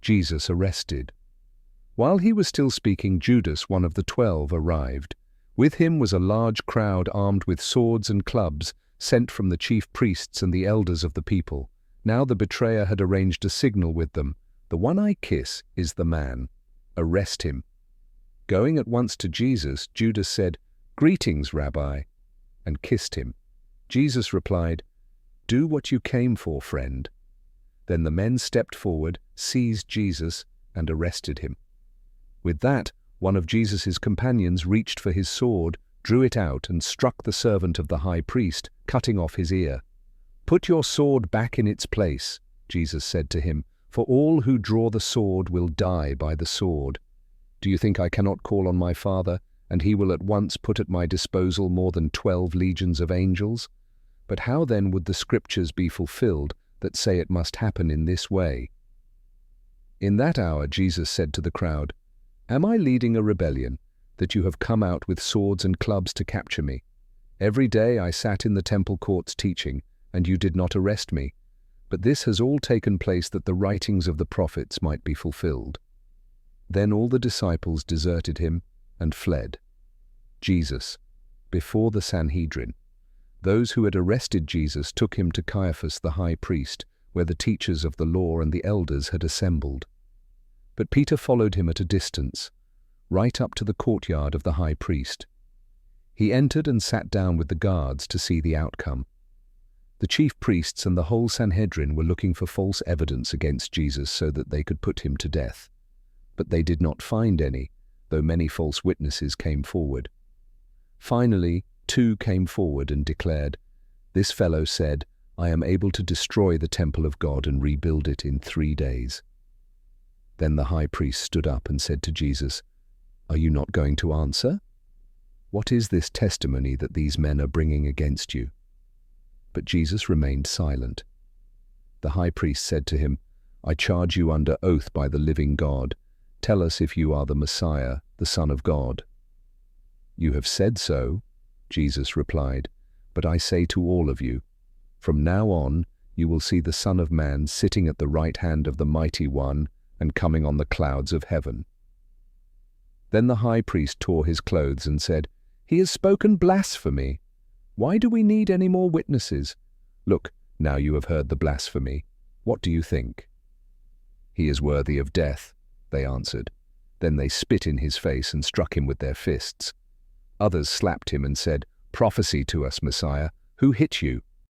Jesus arrested. While he was still speaking, Judas, one of the 12, arrived. With him was a large crowd armed with swords and clubs, sent from the chief priests and the elders of the people. Now the betrayer had arranged a signal with them. "The one I kiss is the man. Arrest him." Going at once to Jesus, Judas said, "Greetings, Rabbi," and kissed him. Jesus replied, "Do what you came for, friend." Then the men stepped forward, seized Jesus, and arrested him. With that, one of Jesus' companions reached for his sword, drew it out, and struck the servant of the high priest, cutting off his ear. "Put your sword back in its place," Jesus said to him, "for all who draw the sword will die by the sword. Do you think I cannot call on my Father, and he will at once put at my disposal more than 12 legions of angels? But how then would the scriptures be fulfilled that say it must happen in this way?" In that hour Jesus said to the crowd, "Am I leading a rebellion, that you have come out with swords and clubs to capture me? Every day I sat in the temple courts teaching, and you did not arrest me. But this has all taken place that the writings of the prophets might be fulfilled." Then all the disciples deserted him and fled. Jesus, before the Sanhedrin. Those who had arrested Jesus took him to Caiaphas the high priest, where the teachers of the law and the elders had assembled. But Peter followed him at a distance, right up to the courtyard of the high priest. He entered and sat down with the guards to see the outcome. The chief priests and the whole Sanhedrin were looking for false evidence against Jesus so that they could put him to death. But they did not find any, though many false witnesses came forward. Finally, 2 came forward and declared, "This fellow said, 'I am able to destroy the temple of God and rebuild it in 3 days.'" Then the high priest stood up and said to Jesus, "Are you not going to answer? What is this testimony that these men are bringing against you?" But Jesus remained silent. The high priest said to him, "I charge you under oath by the living God. Tell us if you are the Messiah, the Son of God." "You have said so," Jesus replied, "but I say to all of you, from now on you will see the Son of Man sitting at the right hand of the Mighty One and coming on the clouds of heaven." Then the high priest tore his clothes and said, "He has spoken blasphemy. Why do we need any more witnesses? Look, now you have heard the blasphemy. What do you think?" "He is worthy of death," they answered. Then they spit in his face and struck him with their fists. Others slapped him and said, "Prophesy to us, Messiah. Who hit you?"